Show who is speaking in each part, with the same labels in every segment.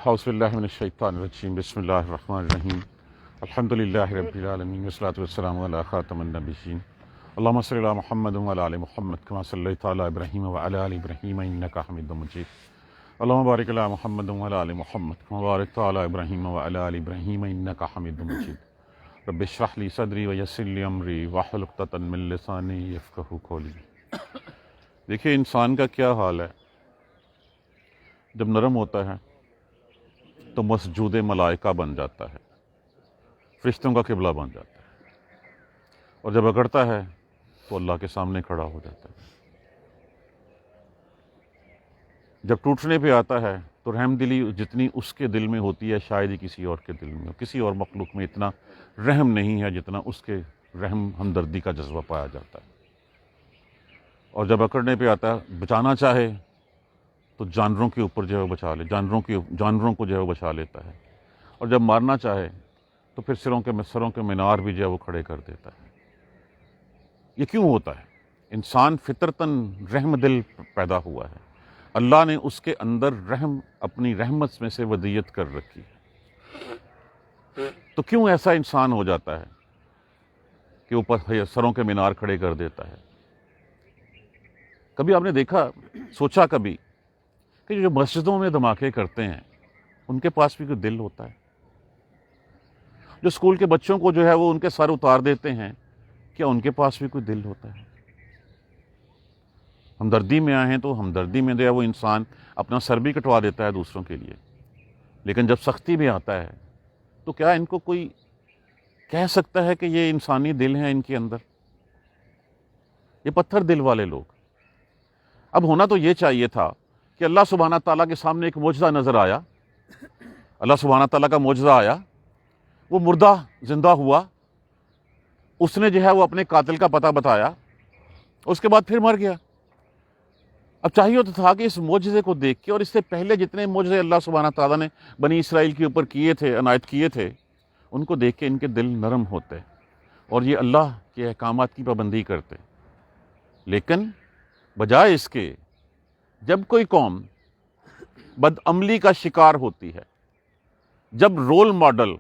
Speaker 1: اعوذ باللہ من الشیطان الرجیم بسم اللہ الرحمن الرحیم الحمدللہ رب العالمین والصلاۃ والسلام علی خاتم النبیین اللہم صلی علی محمد وعلی آل محمد کما صلیت علی ابراہیم وعلی آل ابراہیم انک حمید مجید اللہم بارک علی محمد وعلی آل محمد کما بارکت علی ابراہیم وعلی آل ابراہیم انک حمید مجید رب اشرح لی صدری ویسر لی امری واحلل عقدۃ من لسانی یفقہوا قولی۔ دیکھیے انسان کا کیا حال ہے، جب نرم ہوتا ہے تو مسجود ملائکہ بن جاتا ہے، فرشتوں کا قبلہ بن جاتا ہے، اور جب اکڑتا ہے تو اللہ کے سامنے کھڑا ہو جاتا ہے۔ جب ٹوٹنے پہ آتا ہے تو رحم دلی جتنی اس کے دل میں ہوتی ہے شاید ہی کسی اور کے دل میں ہو، کسی اور مخلوق میں اتنا رحم نہیں ہے جتنا اس کے رحم ہمدردی کا جذبہ پایا جاتا ہے۔ اور جب اکڑنے پہ آتا ہے، بچانا چاہے تو جانوروں کے اوپر جو ہے وہ بچا لے، جانوروں کو جو ہے وہ بچا لیتا ہے، اور جب مارنا چاہے تو پھر سروں کے مینار بھی جو ہے وہ کھڑے کر دیتا ہے۔ یہ کیوں ہوتا ہے؟ انسان فطرتاً رحم دل پیدا ہوا ہے، اللہ نے اس کے اندر رحم اپنی رحمت میں سے ودیت کر رکھی ہے۔ تو کیوں ایسا انسان ہو جاتا ہے کہ اوپر سروں کے مینار کھڑے کر دیتا ہے؟ کبھی آپ نے دیکھا، سوچا کبھی کہ جو مسجدوں میں دھماکے کرتے ہیں ان کے پاس بھی کوئی دل ہوتا ہے؟ جو اسکول کے بچوں کو جو ہے وہ ان کے سر اتار دیتے ہیں، کیا ان کے پاس بھی کوئی دل ہوتا ہے؟ ہمدردی میں آئے ہیں تو ہمدردی میں جو ہے وہ انسان اپنا سر بھی کٹوا دیتا ہے دوسروں کے لیے، لیکن جب سختی میں آتا ہے تو کیا ان کو کوئی کہہ سکتا ہے کہ یہ انسانی دل ہیں ان کے اندر؟ یہ پتھر دل والے لوگ۔ اب ہونا تو یہ چاہیے تھا کہ اللہ سبحانہ تعالیٰ کے سامنے ایک معجزہ نظر آیا، اللہ سبحانہ تعالیٰ کا معجزہ آیا، وہ مردہ زندہ ہوا، اس نے جو ہے وہ اپنے قاتل کا پتہ بتایا، اس کے بعد پھر مر گیا۔ اب چاہیے تو تھا کہ اس معجزے کو دیکھ کے، اور اس سے پہلے جتنے معجزے اللہ سبحانہ تعالیٰ نے بنی اسرائیل کے اوپر کیے تھے، عنایت کیے تھے، ان کو دیکھ کے ان کے دل نرم ہوتے اور یہ اللہ کے احکامات کی پابندی کرتے۔ لیکن بجائے اس کے، جب کوئی قوم بدعملی کا شکار ہوتی ہے، جب رول ماڈل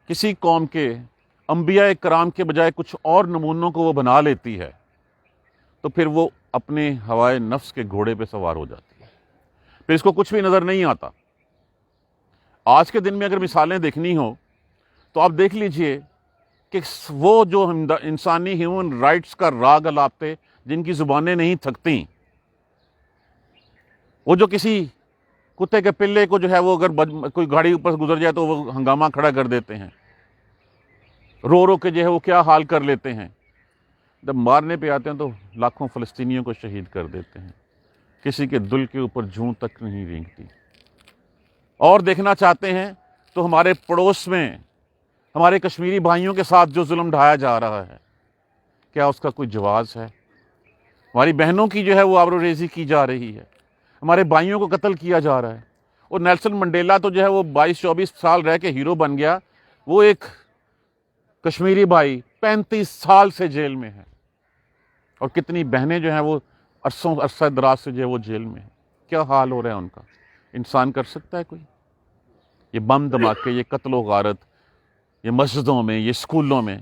Speaker 1: کسی قوم کے انبیاء کرام کے بجائے کچھ اور نمونوں کو وہ بنا لیتی ہے، تو پھر وہ اپنے ہوائے نفس کے گھوڑے پہ سوار ہو جاتی ہے، پھر اس کو کچھ بھی نظر نہیں آتا۔ آج کے دن میں اگر مثالیں دیکھنی ہو تو آپ دیکھ لیجئے کہ وہ جو انسانی ہیومن رائٹس کا راگ الاپتے، جن کی زبانیں نہیں تھکتیں، وہ جو کسی کتے کے پلے کو جو ہے وہ اگر کوئی گاڑی اوپر گزر جائے تو وہ ہنگامہ کھڑا کر دیتے ہیں، رو رو کے جو ہے وہ کیا حال کر لیتے ہیں، جب مارنے پہ آتے ہیں تو لاکھوں فلسطینیوں کو شہید کر دیتے ہیں، کسی کے دل کے اوپر جوں تک نہیں رینگتی۔ اور دیکھنا چاہتے ہیں تو ہمارے پڑوس میں ہمارے کشمیری بھائیوں کے ساتھ جو ظلم ڈھایا جا رہا ہے، کیا اس کا کوئی جواز ہے؟ ہماری بہنوں کی جو ہے وہ آبرو ریزی کی جا رہی ہے، ہمارے بھائیوں کو قتل کیا جا رہا ہے، اور نیلسن منڈیلا تو جو ہے وہ 22-24 سال رہ کے ہیرو بن گیا، وہ ایک کشمیری بھائی 35 سال سے جیل میں ہے، اور کتنی بہنیں جو ہیں وہ عرصہ دراز سے جو ہے وہ جیل میں ہیں۔ کیا حال ہو رہا ہے ان کا؟ انسان کر سکتا ہے کوئی؟ یہ بم دھماکے، یہ قتل و غارت، یہ مسجدوں میں، یہ اسکولوں میں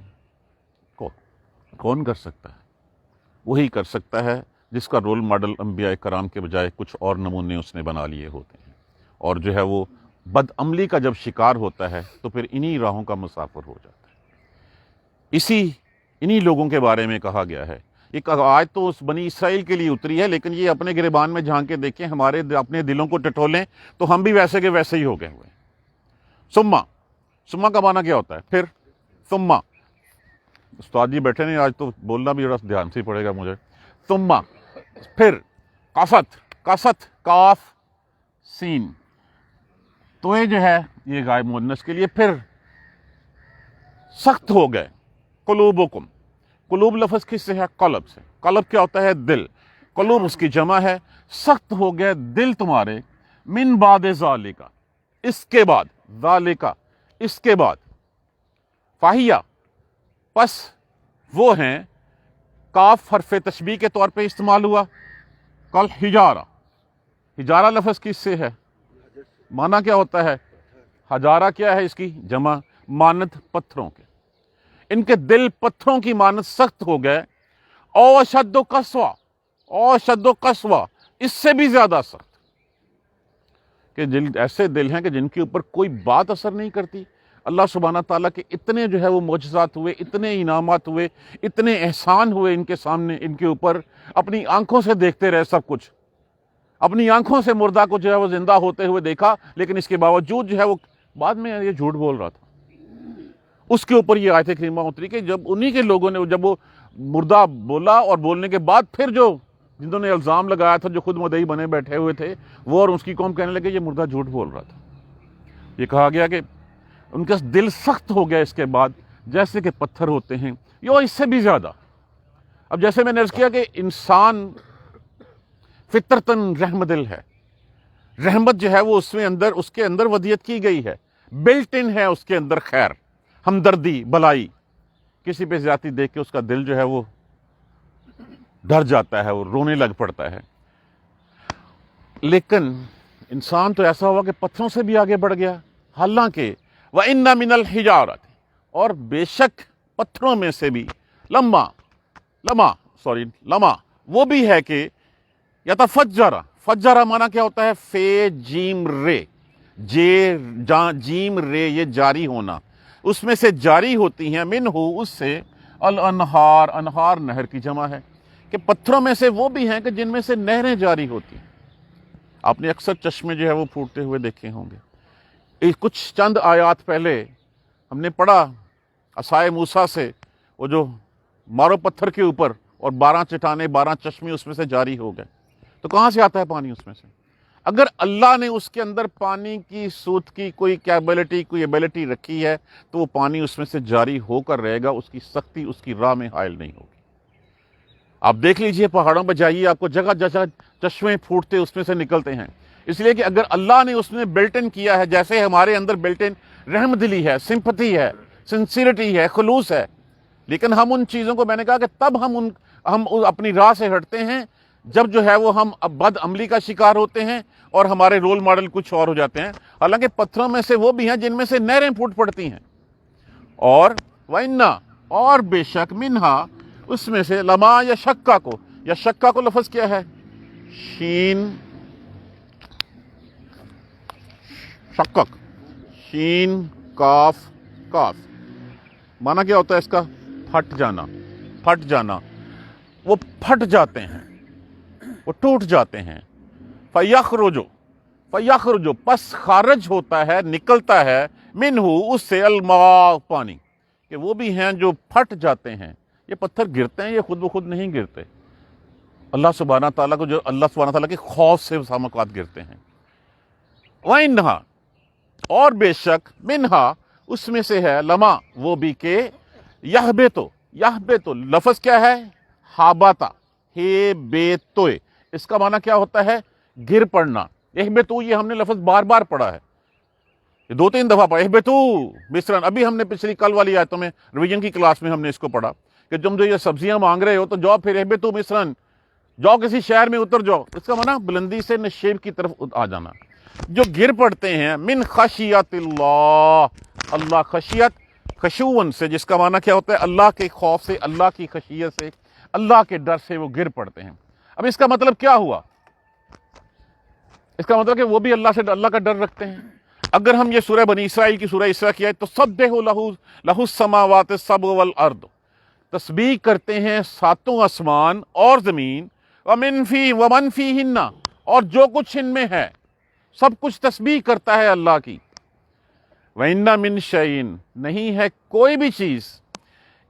Speaker 1: کون کر سکتا ہے؟ وہی کر سکتا ہے جس کا رول ماڈل انبیاء کرام کے بجائے کچھ اور نمونے اس نے بنا لیے ہوتے ہیں، اور جو ہے وہ بدعملی کا جب شکار ہوتا ہے تو پھر انہی راہوں کا مسافر ہو جاتا ہے۔ انہی لوگوں کے بارے میں کہا گیا ہے۔ ایک آیت تو اس بنی اسرائیل کے لیے اتری ہے، لیکن یہ اپنے گریبان میں جھانک کے دیکھیں، ہمارے اپنے دلوں کو ٹٹولیں تو ہم بھی ویسے کے ویسے ہی ہو گئے ہوئے ہیں۔ ثم کا معنی کیا ہوتا ہے؟ پھر۔ ثم، استاد جی بیٹھے نہیں، آج تو بولنا بھی بڑا دھیان سے پڑے گا مجھے۔ ثم، پھر۔ قصت، کاف سین، تو یہ جو ہے یہ غائب مؤنث کے لیے۔ پھر سخت ہو گئے، قلوبکم، قلوب لفظ کس سے ہے؟ قلب سے۔ قلب کیا ہوتا ہے؟ دل۔ قلوب اس کی جمع ہے۔ سخت ہو گئے دل تمہارے، من بعد ذالک، اس کے بعد، ذالک، اس کے بعد، فاہیہ، پس وہ ہیں، کاف حرف تشبیہ کے طور پہ استعمال ہوا، کل ہجارہ، ہجارہ لفظ کس سے ہے؟ معنی کیا ہوتا ہے؟ حجارہ کیا ہے اس کی جمع؟ مانت پتھروں کے. ان کے دل پتھروں کی مانت سخت ہو گئے. او شد و قسوہ، او شد و قسوہ، اس سے بھی زیادہ سخت، کہ ایسے دل ہیں کہ جن کے اوپر کوئی بات اثر نہیں کرتی. اللہ سبحانہ تعالیٰ کے اتنے جو ہے وہ معجزات ہوئے، اتنے انعامات ہوئے، اتنے احسان ہوئے ان کے سامنے، ان کے اوپر. اپنی آنکھوں سے دیکھتے رہے سب کچھ، اپنی آنکھوں سے مردہ کو جو ہے وہ زندہ ہوتے ہوئے دیکھا، لیکن اس کے باوجود جو ہے وہ بعد میں یہ جھوٹ بول رہا تھا. اس کے اوپر یہ آیت کریمہ اتری کہ جب انہی کے لوگوں نے جب وہ مردہ بولا، اور بولنے کے بعد پھر جو جنہوں نے الزام لگایا تھا، جو خود مدعی بنے بیٹھے ہوئے تھے، وہ اور اس کی قوم کہنے لگے یہ مردہ جھوٹ بول رہا تھا. یہ کہا گیا کہ ان کا دل سخت ہو گیا اس کے بعد، جیسے کہ پتھر ہوتے ہیں، یا اس سے بھی زیادہ. اب جیسے میں نے عرض کیا کہ انسان فطرتاً رحم دل ہے، رحمت جو ہے وہ اس کے اندر ودیت کی گئی ہے، بلٹ ان ہے اس کے اندر خیر، ہمدردی، بلائی. کسی پہ زیادتی دیکھ کے اس کا دل جو ہے وہ ڈر جاتا ہے، وہ رونے لگ پڑتا ہے. لیکن انسان تو ایسا ہوا کہ پتھروں سے بھی آگے بڑھ گیا. حالانکہ وَإِنَّ مِنَ الْحِجَارَةِ، اور بے شک پتھروں میں سے بھی، لما وہ بھی ہے کہ یتفجر، فجر معنی کیا ہوتا ہے؟ فے جیم رے، جیم رے، یہ جاری ہونا، اس میں سے جاری ہوتی ہیں، منہ اس سے، الانہار، انہار نہر کی جمع ہے، کہ پتھروں میں سے وہ بھی ہیں کہ جن میں سے نہریں جاری ہوتی ہیں. آپ نے اکثر چشمے جو ہے وہ پھوٹتے ہوئے دیکھے ہوں گے. کچھ چند آیات پہلے ہم نے پڑھا عصائے موسیٰ سے، وہ جو مارو پتھر کے اوپر، اور 12 چٹانیں، 12 چشمے اس میں سے جاری ہو گئے. تو کہاں سے آتا ہے پانی اس میں سے؟ اگر اللہ نے اس کے اندر پانی کی سوت کی کوئی کیپبلٹی، کوئی ایبلٹی رکھی ہے، تو وہ پانی اس میں سے جاری ہو کر رہے گا، اس کی سختی اس کی راہ میں حائل نہیں ہوگی. آپ دیکھ لیجئے، پہاڑوں پہ جائیے، آپ کو جگہ جگہ چشمے پھوٹتے اس میں سے نکلتے ہیں. اس لیے کہ اگر اللہ نے اس میں بلٹ ان کیا ہے، جیسے ہمارے اندر بلٹ ان رحم دلی ہے، سمپتھی ہے، سنسیریٹی ہے، خلوص ہے، لیکن ہم ان چیزوں کو، میں نے کہا کہ تب ہم اپنی راہ سے ہٹتے ہیں جب جو ہے وہ ہم بد عملی کا شکار ہوتے ہیں، اور ہمارے رول ماڈل کچھ اور ہو جاتے ہیں. حالانکہ پتھروں میں سے وہ بھی ہیں جن میں سے نہریں پھوٹ پڑتی ہیں. اور وَإِنَّ، اور بے شک، منہا، اس میں سے، لما، یا شکا کو لفظ کیا ہے؟ شین، شقق، شین کاف، کاف. معنی کیا ہوتا ہے اس کا؟ پھٹ جانا. وہ پھٹ جاتے ہیں، وہ ٹوٹ جاتے ہیں. فَيَخْرُجُ، پس خارج ہوتا ہے، نکلتا ہے، منہ، اس سے، الماء، پانی. کہ وہ بھی ہیں جو پھٹ جاتے ہیں. یہ پتھر گرتے ہیں، یہ خود بخود نہیں گرتے. اللہ سبحانہ تعالیٰ کو، جو اللہ سبحانہ تعالیٰ کے خوف سے سامقات گرتے ہیں. وَإِنَّهَا، اور بے شک، منہا، اس میں سے ہے، لما، وہ بھی کہ، یحبتو، لفظ کیا ہے؟ ہاباتا، ہے بیتوئے. اس کا معنی کیا ہوتا ہے؟ گر پڑنا. احبتو، یہ ہم نے لفظ بار بار پڑھا ہے، یہ 2-3 دفعہ پڑھا. احبتو مصرن، ابھی ہم نے پچھلی کل والی آیتوں میں، ریویژن کی کلاس میں ہم نے اس کو پڑھا کہ تم جو یہ سبزیاں مانگ رہے ہو تو جاؤ، پھر احبتو مصرن، جاؤ کسی شہر میں اتر جاؤ. اس کا معنی بلندی سے نشیب کی طرف آ جانا. جو گر پڑتے ہیں، من خشیت اللہ، خشیت، خشوعاً سے، جس کا معنی کیا ہوتا ہے؟ اللہ کے خوف سے، اللہ کی خشیت سے، اللہ کے ڈر سے وہ گر پڑتے ہیں. اب اس کا مطلب کیا ہوا؟ اس کا مطلب کہ وہ بھی اللہ کا ڈر رکھتے ہیں. اگر ہم یہ سورہ بنی اسرائیل کی، سورہ اسراء کی آیت، تو سبحوا لہ السماوات السبع والارض، تسبیح کرتے ہیں 7 آسمان اور زمین، ومن فیہن، اور جو کچھ ان میں ہے، سب کچھ تسبیح کرتا ہے اللہ کی. وَإِنَّ مِن شَيْءٍ، نہیں ہے کوئی بھی چیز،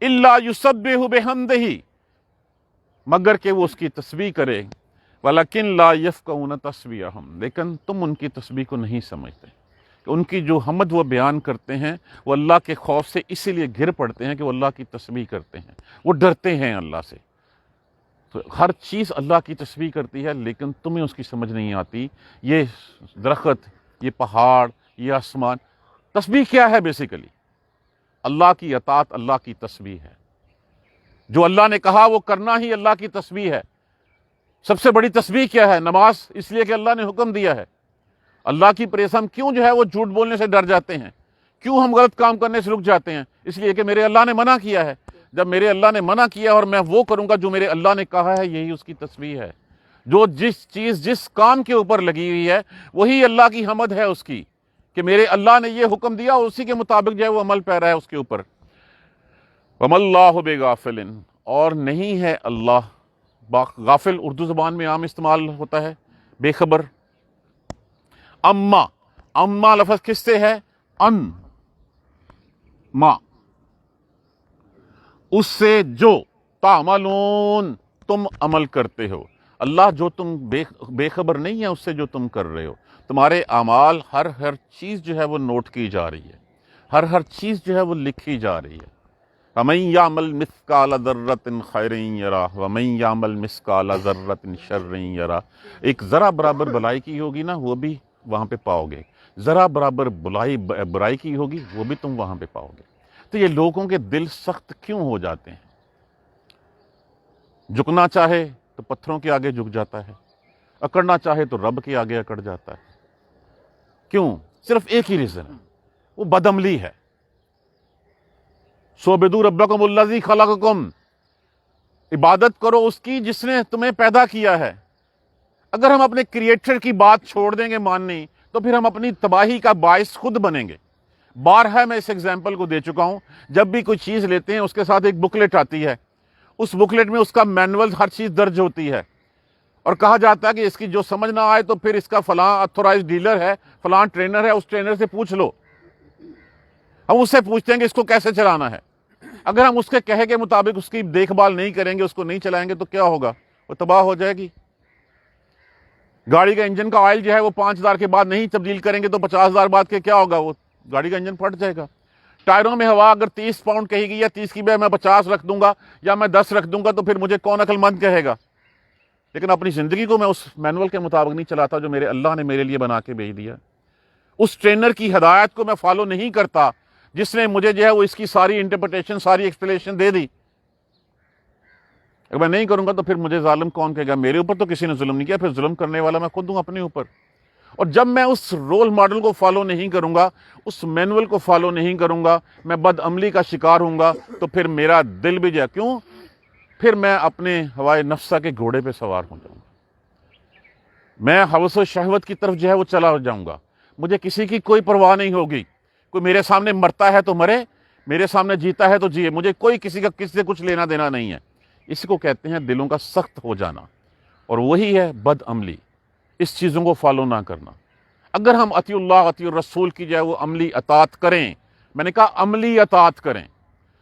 Speaker 1: إِلَّا يُسَبِّحُ بِحَمْدِهِ، مگر کہ وہ اس کی تسبیح کرے. وَلَكِنْ لَا يَفْقَهُونَ تَسْبِيحَهُمْ، لیکن تم ان کی تسبیح کو نہیں سمجھتے. کہ ان کی جو حمد وہ بیان کرتے ہیں، وہ اللہ کے خوف سے اسی لیے گر پڑتے ہیں کہ وہ اللہ کی تسبیح کرتے ہیں، وہ ڈرتے ہیں اللہ سے. تو ہر چیز اللہ کی تسبیح کرتی ہے، لیکن تمہیں اس کی سمجھ نہیں آتی. یہ درخت، یہ پہاڑ، یہ آسمان، تسبیح کیا ہے؟ بیسیکلی اللہ کی اطاعت، اللہ کی تسبیح ہے. جو اللہ نے کہا وہ کرنا ہی اللہ کی تسبیح ہے. سب سے بڑی تسبیح کیا ہے؟ نماز، اس لیے کہ اللہ نے حکم دیا ہے. اللہ کی پریس ہم کیوں جو ہے وہ جھوٹ بولنے سے ڈر جاتے ہیں؟ کیوں ہم غلط کام کرنے سے رک جاتے ہیں؟ اس لیے کہ میرے اللہ نے منع کیا ہے۔ جب میرے اللہ نے منع کیا اور میں وہ کروں گا جو میرے اللہ نے کہا ہے، یہی اس کی تسبیح ہے۔ جو جس چیز جس کام کے اوپر لگی ہوئی ہے وہی اللہ کی حمد ہے اس کی، کہ میرے اللہ نے یہ حکم دیا اور اسی کے مطابق جو ہے وہ عمل پیرا ہے اس کے اوپر۔ وَمَا اللَّهُ بِغَافِلٍ، اور نہیں ہے اللہ غافل اردو زبان میں عام استعمال ہوتا ہے بے خبر۔ اما لفظ کس سے ہے؟ ان ما، اس سے جو تعملون تم عمل کرتے ہو۔ اللہ جو تم بے خبر نہیں ہے اس سے جو تم کر رہے ہو۔ تمہارے اعمال ہر چیز جو ہے وہ نوٹ کی جا رہی ہے، ہر چیز جو ہے وہ لکھی جا رہی ہے۔ وَمَن يَعْمَلْ مِثْقَالَ ذَرَّةٍ خَيْرٍ يَرَهُ وَمَن يَعْمَلْ مِثْقَالَ ذَرَّةٍ شَرٍّ يَرَهُ، ایک ذرا برابر بلائی کی ہوگی نا وہ بھی وہاں پہ پاؤ گے، ذرا برابر برائی کی ہوگی وہ بھی تم وہاں پہ پاؤ گے۔ تو یہ لوگوں کے دل سخت کیوں ہو جاتے ہیں؟ جھکنا چاہے تو پتھروں کے آگے جھک جاتا ہے، اکڑنا چاہے تو رب کے آگے اکڑ جاتا ہے۔ کیوں؟ صرف ایک ہی ریزن ہے، وہ بدعملی ہے۔ سوبدو ربکم الذی خلقکم، عبادت کرو اس کی جس نے تمہیں پیدا کیا ہے۔ اگر ہم اپنے کریٹر کی بات چھوڑ دیں گے ماننی تو پھر ہم اپنی تباہی کا باعث خود بنیں گے۔ بارہا میں اس ایگزامپل کو دے چکا ہوں، جب بھی کوئی چیز لیتے ہیں اس کے ساتھ ایک بکلیٹ آتی ہے، اس بکلیٹ میں اس کا مینول ہر چیز درج ہوتی ہے، اور کہا جاتا ہے کہ اس کی جو سمجھ نہ آئے تو پھر اس کا فلاں اتھورائز ڈیلر ہے، فلاں ٹرینر ہے، اس ٹرینر سے پوچھ لو۔ ہم اس سے پوچھتے ہیں کہ اس کو کیسے چلانا ہے۔ اگر ہم اس کے کہے کے مطابق اس کی دیکھ بھال نہیں کریں گے، اس کو نہیں چلائیں گے تو کیا ہوگا؟ وہ تباہ ہو جائے گی۔ گاڑی کا انجن کا آئل جو ہے وہ 5,000 کے بعد نہیں تبدیل کریں گے تو 50,000 بعد کے کیا ہوگا؟ وہ گاڑی کا انجن پھٹ جائے گا۔ ٹائروں میں ہوا اگر 30 پاؤنڈ کہے گی یا 30 کی بجائے میں 50 رکھ دوں گا یا میں 10 رکھ دوں گا تو پھر مجھے کون عقل مند کہے گا؟ لیکن اپنی زندگی کو میں اس مینول کے مطابق نہیں چلاتا جو میرے اللہ نے میرے لیے بنا کے بھیج دیا۔ اس ٹرینر کی ہدایت کو میں فالو نہیں کرتا جس نے مجھے جو ہے وہ اس کی ساری انٹرپریٹیشن، ساری ایکسپلینیشن دے دی۔ اگر میں نہیں کروں گا تو پھر مجھے ظالم کون کہے گا؟ میرے اوپر تو کسی نے ظلم نہیں کیا، پھر ظلم کرنے والا میں خود ہوں اپنے اوپر۔ اور جب میں اس رول ماڈل کو فالو نہیں کروں گا، اس مینول کو فالو نہیں کروں گا، میں بد عملی کا شکار ہوں گا، تو پھر میرا دل بھی جائے۔ کیوں؟ پھر میں اپنے ہوائے نفسہ کے گھوڑے پہ سوار ہو جاؤں گا، میں ہوس و شہوت کی طرف جو ہے وہ چلا جاؤں گا۔ مجھے کسی کی کوئی پرواہ نہیں ہوگی۔ کوئی میرے سامنے مرتا ہے تو مرے، میرے سامنے جیتا ہے تو جیے، مجھے کوئی کسی سے کچھ لینا دینا نہیں ہے۔ اس کو کہتے ہیں دلوں کا سخت ہو جانا، اور وہی ہے بد عملی، اس چیزوں کو فالو نہ کرنا۔ اگر ہم اطیع اللہ اطیع الرسول کی جائے وہ عملی اطاعت کریں، میں نے کہا عملی اطاعت کریں،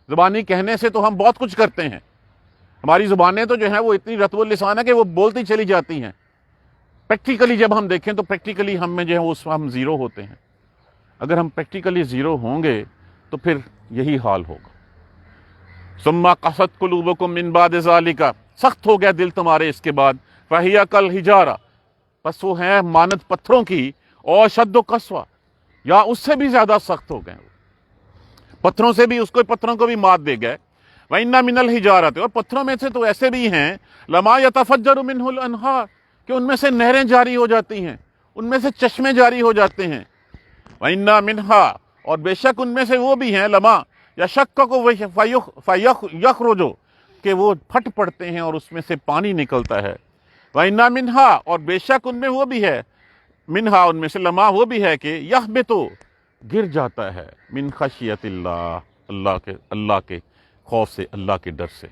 Speaker 1: زبانی کہنے سے تو ہم بہت کچھ کرتے ہیں، ہماری زبانیں تو جو ہیں وہ اتنی رطب اللسان ہے کہ وہ بولتی چلی جاتی ہیں۔ پریکٹیکلی جب ہم دیکھیں تو پریکٹیکلی ہم میں جو ہے ہم زیرو ہوتے ہیں۔ اگر ہم پریکٹیکلی زیرو ہوں گے تو پھر یہی حال ہوگا۔ ثم قست قلوبکم من بعد ذلک، سخت ہو گیا دل تمہارے اس کے بعد، فہی کالحجارہ، پس وہ ہیں مانند پتھروں کی، اور شد و قسوہ، یا اس سے بھی زیادہ سخت ہو گئے، پتھروں سے بھی پتھروں کو بھی مات دے گئے۔ وَإِنَّ مِنَ الْحِجَارَةِ، اور پتھروں میں سے تو ایسے بھی ہیں، لَمَا يَتَفَجَّرُ مِنْهُ الْأَنْهَارُ، کہ ان میں سے نہریں جاری ہو جاتی ہیں، ان میں سے چشمے جاری ہو جاتے ہیں۔ وَإِنَّ مِنْهَا، اور بے شک ان میں سے وہ بھی ہیں، لَمَا يَشَقَّقُ فَيَخْرُجُ، کہ وہ پھٹ پڑتے ہیں اور اس میں سے پانی نکلتا ہے۔ وَإِنَّ مِنْهَا، اور بے شک ان میں وہ بھی ہے، منہا ان میں سے، لما وہ بھی ہے کہ یحبطو، گر جاتا ہے، من خشیت اللہ، اللہ کے خوف سے، اللہ کے ڈر سے۔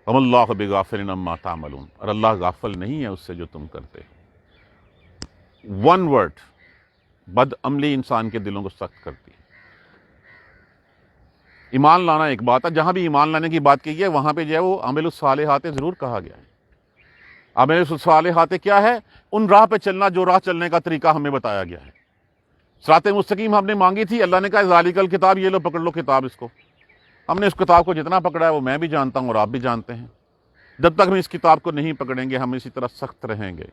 Speaker 1: وَمَا اللَّهُ بِغَافِلٍ عَمَّا تَعْمَلُونَ، اور اللہ غافل نہیں ہے اس سے جو تم کرتے۔ ون ورڈ، بد عملی انسان کے دلوں کو سخت کرتی ہے۔ ایمان لانا ایک بات ہے، جہاں بھی ایمان لانے کی بات کی ہے وہاں پہ جو ہے وہ عمل الصالحات ضرور کہا گیا ہے۔ عمل الصالحات کیا ہے؟ ان راہ پہ چلنا جو راہ چلنے کا طریقہ ہمیں بتایا گیا ہے۔ صراط مستقیم ہم نے مانگی تھی، اللہ نے کہا ذالک الکتاب، یہ لو پکڑ لو کتاب اس کو۔ ہم نے اس کتاب کو جتنا پکڑا ہے وہ میں بھی جانتا ہوں اور آپ بھی جانتے ہیں۔ جب تک ہم اس کتاب کو نہیں پکڑیں گے ہم اسی طرح سخت رہیں گے۔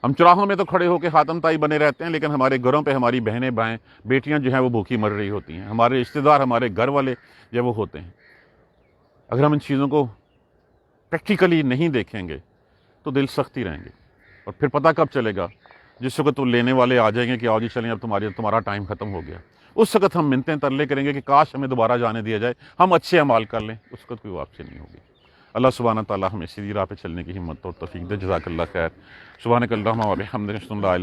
Speaker 1: ہم چراہوں میں تو کھڑے ہو کے خاتم تائی بنے رہتے ہیں، لیکن ہمارے گھروں پہ ہماری بہنیں بائیں بیٹیاں جو ہیں وہ بھوکی مر رہی ہوتی ہیں، ہمارے رشتہ دار، ہمارے گھر والے جو وہ ہوتے ہیں۔ اگر ہم ان چیزوں کو پریکٹیکلی نہیں دیکھیں گے تو دل سخت ہی رہیں گے، اور پھر پتہ کب چلے گا؟ جس وقت وہ لینے والے آ جائیں گے کہ آؤ جی چلیں اب تمہارا ٹائم ختم ہو گیا، اس وقت ہم منتیں ترلے کریں گے کہ کاش ہمیں دوبارہ جانے دیا جائے، ہم اچھے اعمال کر لیں، اس وقت کوئی واپسی نہیں ہوگی۔ اللہ سبحانہ تعالیٰ ہمیں سیدھی راہ پہ چلنے کی ہمت اور توفیق دے۔ جزاک اللہ خیر۔ سبحانک اللہم و بحمدک اشہد ان لا الہ